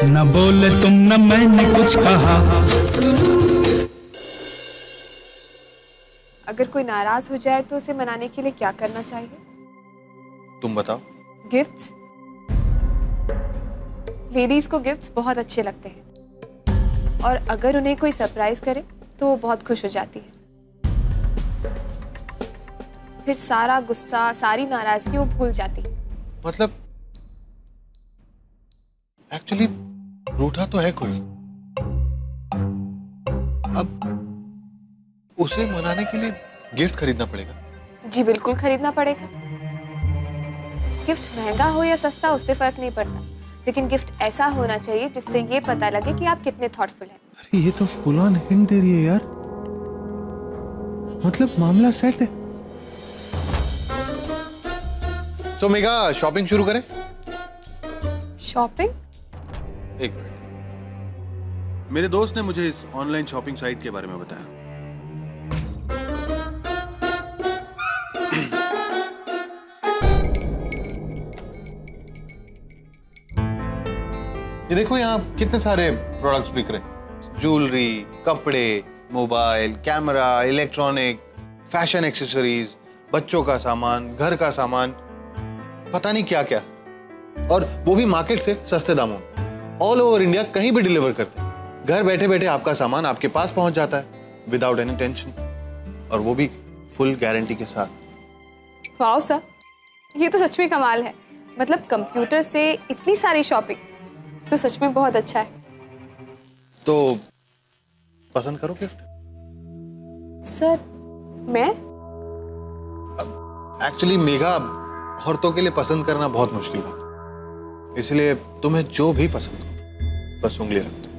न बोले तुम न मैंने कुछ कहा। अगर कोई नाराज हो जाए तो उसे मनाने के लिए क्या करना चाहिए? तुम बताओ। गिफ्ट्स। लेडीज को गिफ्ट्स बहुत अच्छे लगते हैं और अगर उन्हें कोई सरप्राइज करे तो वो बहुत खुश हो जाती है। फिर सारा गुस्सा, सारी नाराजगी वो भूल जाती है। मतलब एक्चुअली रूठा तो है कोई, अब उसे मनाने के लिए गिफ्ट खरीदना पड़ेगा। जी बिल्कुल खरीदना पड़ेगा। गिफ्ट महंगा हो या सस्ता उससे फर्क नहीं पड़ता, लेकिन गिफ्ट ऐसा होना चाहिए जिससे ये पता लगे कि आप कितने थॉटफुल हैं। अरे ये तो फुल ऑन हिंट दे रही है यार, मतलब मामला सेट है। तो मेगा शॉपिंग शुरू करें? शॉपिंग? एक मिनट। मेरे दोस्त ने मुझे इस ऑनलाइन शॉपिंग साइट के बारे में बताया। ये देखो यहाँ कितने सारे प्रोडक्ट्स बिक रहे हैं। ज्वेलरी, कपड़े, mobile, camera, electronic, fashion accessories, बच्चों का सामान, घर का सामान, पता नहीं क्या क्या, और वो भी मार्केट से सस्ते दामों में। ऑल ओवर इंडिया कहीं भी डिलीवर करते हैं। घर बैठे बैठे आपका सामान आपके पास पहुंच जाता है विदाउट एनी टेंशन, और वो भी फुल गारंटी के साथ। वाओ सर, ये तो सच में कमाल है। मतलब कंप्यूटर से इतनी सारी शॉपिंग तो सच में बहुत अच्छा है। तो पसंद करो गिफ्ट। सर मैं एक्चुअली मेघा, औरतों के लिए पसंद करना बहुत मुश्किल बात है, इसलिए तुम्हें जो भी पसंद हो बस उंगली रख दो।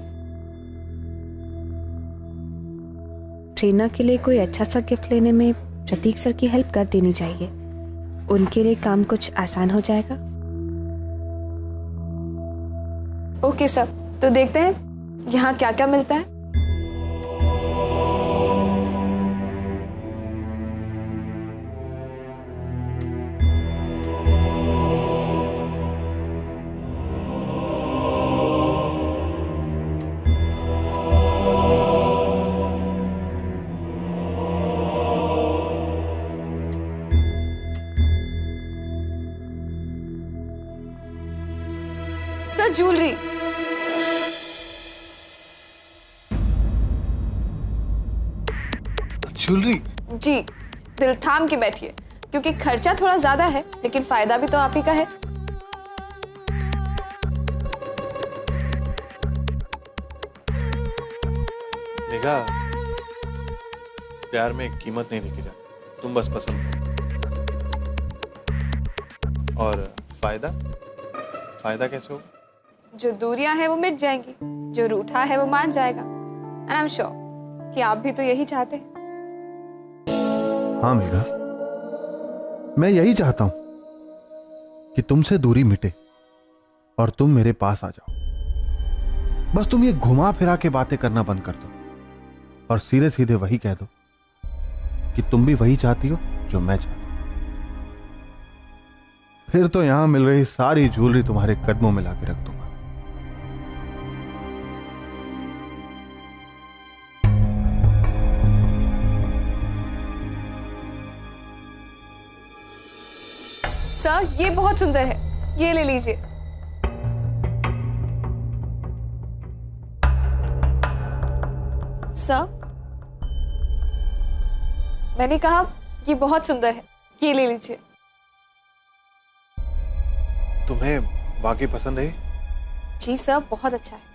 ट्रीना के लिए कोई अच्छा सा गिफ्ट लेने में प्रतीक सर की हेल्प कर देनी चाहिए। उनके लिए काम कुछ आसान हो जाएगा। ओके सर, तो देखते हैं यहाँ क्या क्या मिलता है। Sir jewellery. ज्वेलरी? जी, दिल थाम के बैठिए, क्योंकि खर्चा थोड़ा ज्यादा है लेकिन फायदा भी तो आप ही का है। मेघा, प्यार में कीमत नहीं देखी जाती, तुम बस पसंद करो। और फायदा? फायदा कैसे हो? जो दूरियां हैं वो मिट जाएंगी, जो रूठा है वो मान जाएगा। एंड आई एम श्योर कि आप भी तो यही चाहते हैं। हाँ मेघा, मैं यही चाहता हूं कि तुमसे दूरी मिटे और तुम मेरे पास आ जाओ। बस तुम ये घुमा फिरा के बातें करना बंद कर दो और सीधे सीधे वही कह दो कि तुम भी वही चाहती हो जो मैं चाहता हूं। फिर तो यहां मिल रही सारी ज्वेलरी तुम्हारे कदमों में लाके रख दूंगा। सर ये बहुत सुंदर है, ये ले लीजिए। सर मैंने कहा ये बहुत सुंदर है, ये ले लीजिए। तुम्हें वाकई पसंद है? जी सर, बहुत अच्छा है।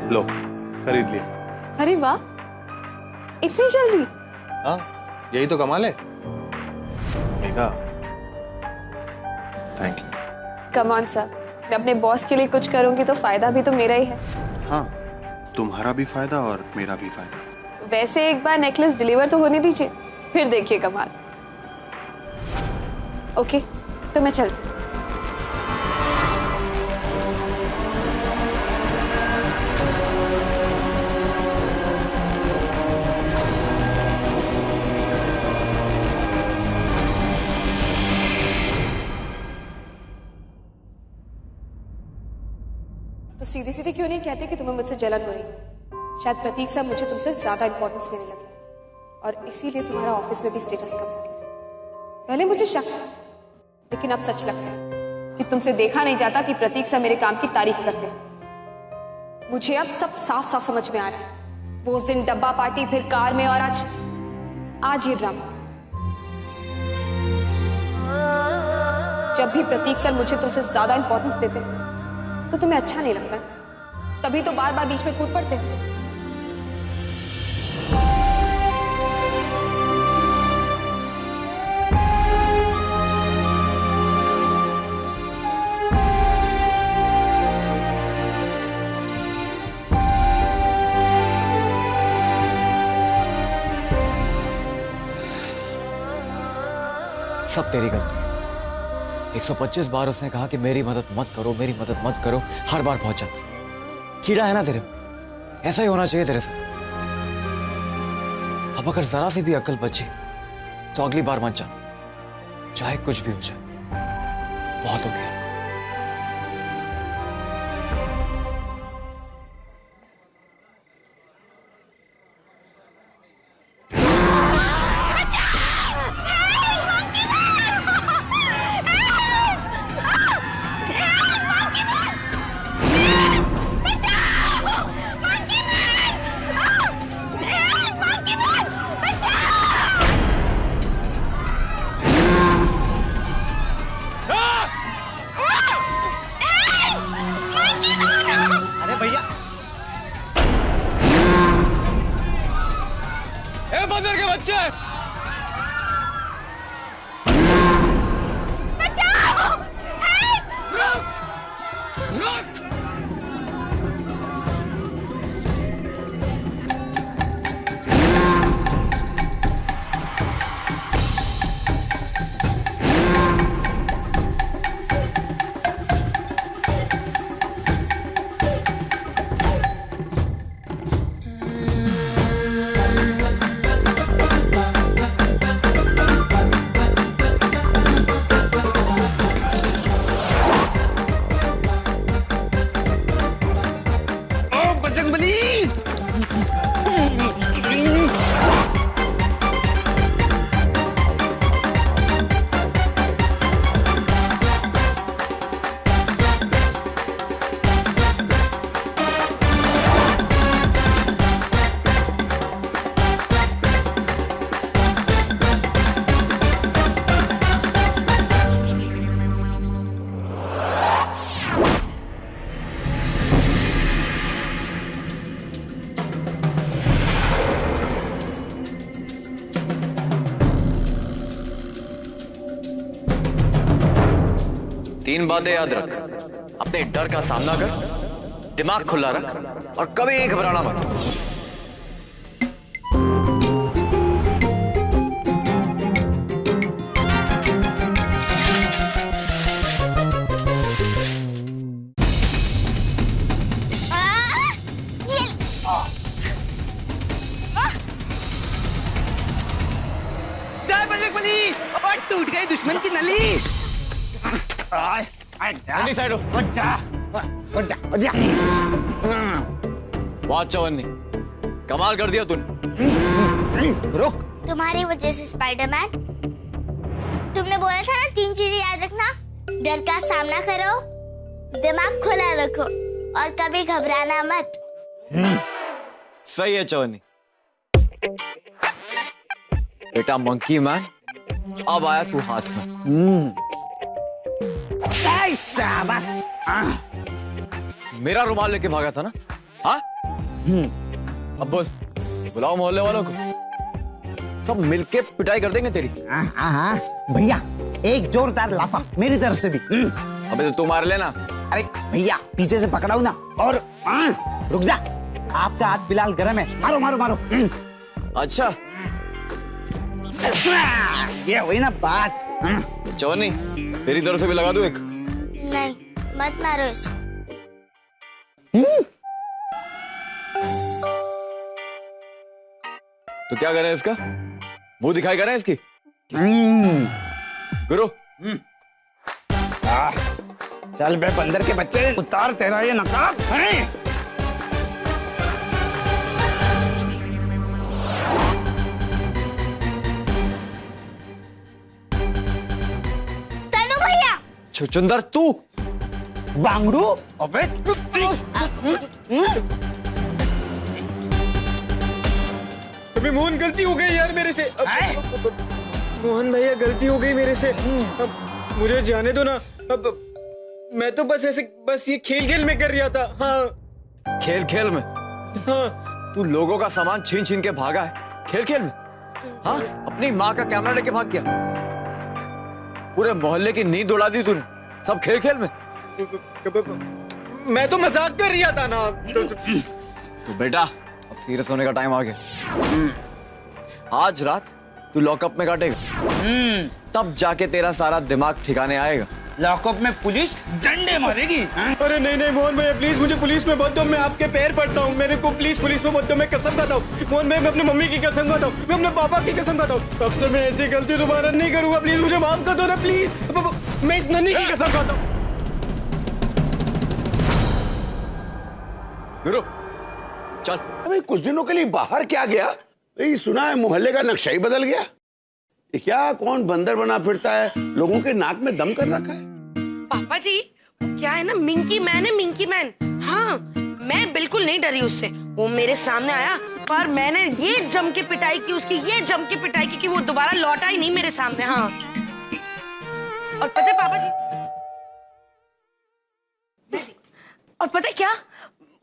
लो, खरीद लिया। अरे वाह, इतनी जल्दी? हाँ, यही तो कमाल है। Megha, thank you. Come on sir, मैं अपने बॉस के लिए कुछ करूंगी तो फायदा भी तो मेरा ही है। हाँ, तुम्हारा भी फायदा और मेरा भी फायदा। वैसे एक बार नेकलेस डिलीवर तो होने दीजिए, फिर देखिए कमाल। ओके, तो मैं चलती हूँ। सीधी सीधी क्यों नहीं कहते कि तुम्हें मुझसे जलन हो रही? शायद प्रतीक सर मुझे तुमसे ज्यादा इंपॉर्टेंस देने लगे और इसीलिए तुम्हारा ऑफिस में भी स्टेटस कम हो गया। पहले मुझे शक था, लेकिन अब सच लगता है कि तुमसे देखा नहीं जाता कि प्रतीक सर मेरे काम की तारीफ करते हैं। मुझे अब सब साफ साफ समझ में आ रहा है। वो उस दिन डब्बा पार्टी, फिर कार में, और आज ये ड्रामा। जब भी प्रतीक सर मुझे तुमसे ज्यादा इंपॉर्टेंस देते हैं तो तुम्हें अच्छा नहीं लगता, तभी तो बार बार बीच में कूद पड़ते हो। सब तेरी गलती है। 125 बार उसने कहा कि मेरी मदद मत करो, मेरी मदद मत करो, हर बार पहुंच जाता। कीड़ा है ना तेरे में, ऐसा ही होना चाहिए तेरे साथ। अब अगर जरा सी भी अक्ल बची तो अगली बार मत जा, चाहे कुछ भी हो जाए। बहुत हो गया। बंदर के बच्चे बचाओ! रुक! तीन बातें याद रख। अपने डर का सामना कर, दिमाग खुला रख और कभी घबराना मत। टूट गई दुश्मन की नली। साइड बहुत चवन्नी, कमाल कर दिया तूने। रुक। तुम्हारी वजह से स्पाइडरमैन, तुमने बोला था ना 3 चीजें याद रखना। डर का सामना करो, दिमाग खुला रखो और कभी घबराना मत। सही है चवन्नी। बेटा मंकी मैन, अब आया तू हाथ में। शाबाश। मेरा रुमाल लेके भागा था ना? हाँ? अब बोल, बुलाओ मोहल्ले वालों को, सब मिलके पिटाई कर देंगे तेरी। हाँ भैया, एक जोरदार लाफा मेरी तरफ से भी। अबे तो तू मार लेना। अरे भैया, पीछे से पकड़ाऊ ना। और रुक जा, आपका हाथ फिलहाल गर्म है। मारो मारो मारो। अच्छा, ये हुई ना बात। चवन्नी, तेरी तरफ से भी लगा दूं एक? नहीं, मत मारो इसको। तो क्या करें इसका? मुंह दिखाई करें इसकी? गुरु, चल बे बंदर के बच्चे, उतार तेरा ये नकाब है। तनु भैया। छुचुंदर तू बांगड़ू, अबे अबे मोहन, गलती हो गई यार मेरे से। मोहन भैया, गलती हो गई मेरे से। अब मुझे जाने दो ना। अब मैं तो बस ऐसे, बस ये खेल खेल में कर रहा था। हाँ खेल खेल में? हाँ। तू लोगों का सामान छीन छीन के भागा है खेल खेल में? हाँ, अपनी माँ का कैमरा लेके भाग गया, पूरे मोहल्ले की नींद उड़ा दी तूने, सब खेल खेल में। मैं तो मजाक कर रहा था ना। तो बेटा, अब सीरियस होने का टाइम आ गया। आज रात तू लॉकअप में काटेगा, तब जाके तेरा सारा दिमाग ठिकाने आएगा। लॉकअप में पुलिस डंडे मारेगी। अरे नहीं नहीं मोहन भैया, प्लीज मुझे पुलिस में मत दो, मैं आपके पैर पड़ता हूँ। मेरे को प्लीज पुलिस में मत दो, मैं कसम खाता हूँ। मोहन भैया, मैं अपनी मम्मी की कसम खाता हूँ, मैं अपने पापा की कसम खाता हूँ। अब से मैं ऐसी गलती दोबारा नहीं करूंगा। प्लीज मुझे माफ कर दो ना, प्लीज। मैं इस नन्ही की कसम खाता हूँ। गुरु चल। अबे कुछ दिनों के लिए बाहर क्या गया? भाई सुना है मोहल्ले का नक्शा ही बदल गया। ये क्या, कौन बंदर बना फिरता है, लोगों के नाक में दम कर रखा है? पापा जी, क्या है ना, मिंकी मैन है, मिंकी मैन। हाँ, मैं बिल्कुल नहीं डरी उससे। वो मेरे सामने आया, पर मैंने ये जम के पिटाई की उसकी, ये जम के पिटाई की कि वो दोबारा लौटा ही नहीं मेरे सामने। हाँ, और पता है पापा जी, और पता है क्या,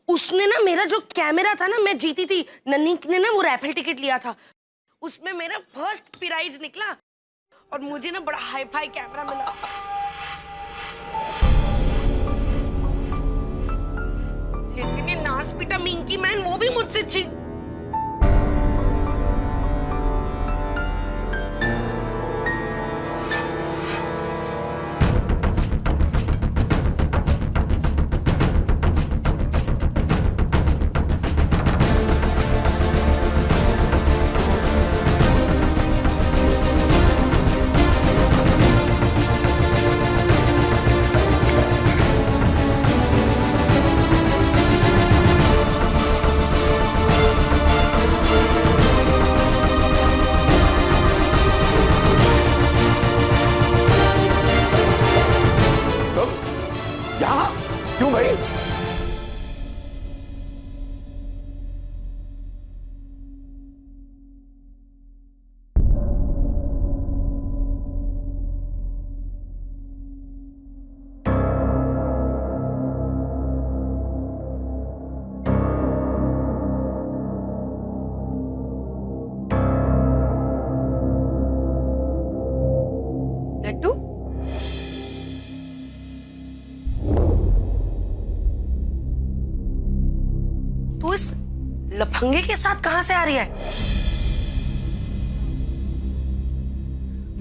उसने ना मेरा जो कैमरा था ना, मैं जीती थी, नन्ही ने ना वो रैफल टिकट लिया था, उसमें मेरा फर्स्ट प्राइज निकला और मुझे ना बड़ा हाई फाई कैमरा मिला। लेकिन ये नास पीटा मिंकी मैन, वो भी मुझसे चीख। क्यों भाई? लड्डू, तू इस लफंगे के साथ कहां से आ रही है?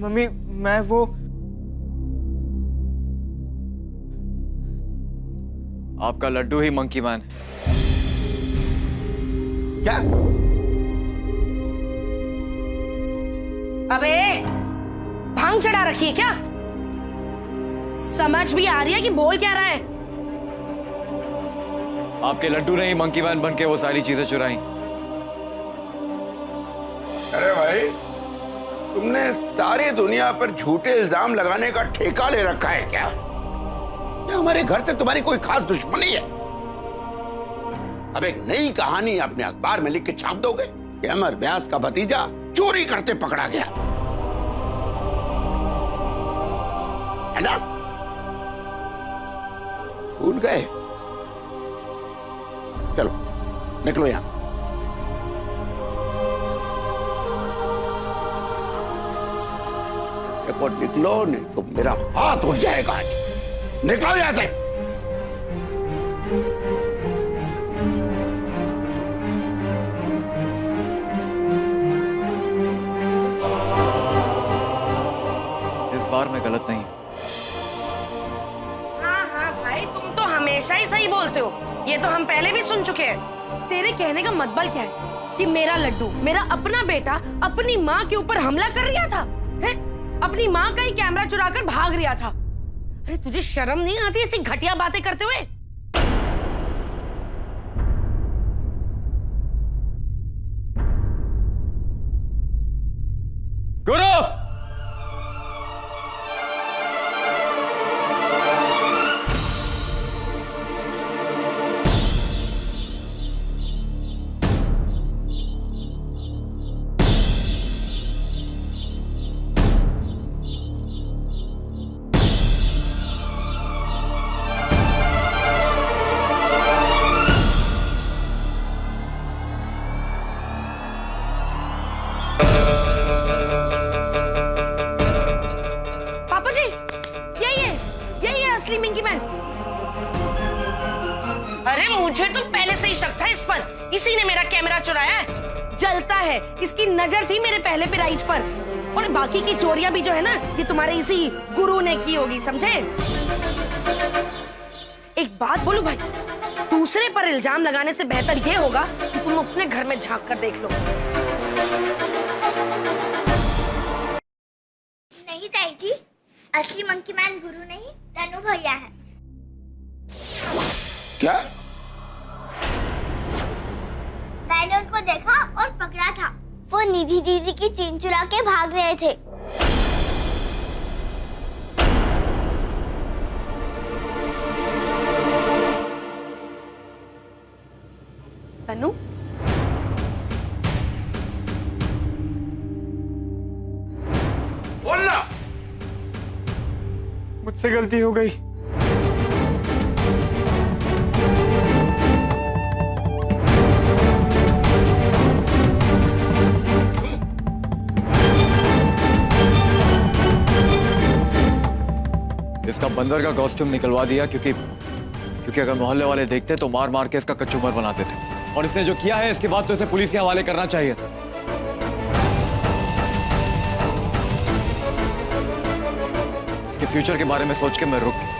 मम्मी, मैं वो आपका लड्डू ही मंकी मैन है। क्या? अबे भांग चढ़ा रखी है क्या? समझ भी आ रही है कि बोल क्या रहा है? आपके लड्डू ने ही मंकी मैन बन के वो सारी चीजें चुराई। अरे भाई, तुमने सारी दुनिया पर झूठे इल्जाम लगाने का ठेका ले रखा है क्या? या हमारे घर से तुम्हारी कोई खास दुश्मनी है? अब एक नई कहानी अपने अखबार में लिख के छाप दोगे कि अमर व्यास का भतीजा चोरी करते पकड़ा गया, है ना? भूल गए? चलो निकलो यहां। देखो निकलो, नहीं तो मेरा हाथ उठ जाएगा। निकलो यहां से। इस बार मैं गलत नहीं। हाँ भाई, तुम तो हमेशा ही सही बोलते हो, ये तो हम पहले भी सुन चुके हैं। तेरे कहने का मतलब क्या है कि मेरा लड्डू, मेरा अपना बेटा अपनी माँ के ऊपर हमला कर रहा था, है? अपनी माँ का ही कैमरा चुराकर भाग रहा था। अरे तुझे शर्म नहीं आती ऐसी घटिया बातें करते हुए? गुरु! अरे मुझे तो पहले से ही शक था इस पर, इसी ने मेरा कैमरा चुराया है। जलता है, इसकी नजर थी मेरे पहले पिराइज पर। और बाकी की चोरियां भी जो है ना, ये तुम्हारे इसी गुरु ने की होगी, समझे? एक बात बोलूं भाई, दूसरे पर इल्जाम लगाने से बेहतर ये होगा कि तुम अपने घर में झांक कर देख लो। नहीं ताई जी, असली मंकी मैन गुरु नहीं, तनु भैया है। क्या? मैंने उनको देखा और पकड़ा था। वो निधि दीदी की चेन चुरा के भाग रहे थे। तनु, बोलना। मुझसे गलती हो गई। इसका बंदर का कॉस्ट्यूम निकलवा दिया क्योंकि अगर मोहल्ले वाले देखते तो मार मार के इसका कचूमर बनाते थे। और इसने जो किया है इसके बाद तो इसे पुलिस के हवाले करना चाहिए था। इसके फ्यूचर के बारे में सोच के मैं रुक गया।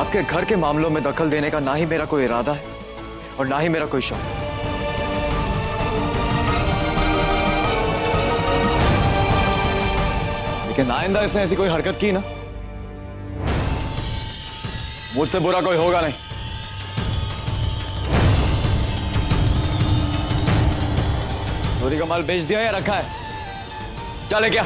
आपके घर के मामलों में दखल देने का ना ही मेरा कोई इरादा है और ना ही मेरा कोई शौक। लेकिन आइंदा इसने ऐसी कोई हरकत की ना, मुझसे बुरा कोई होगा नहीं। चोरी का माल बेच दिया या रखा है? चले क्या?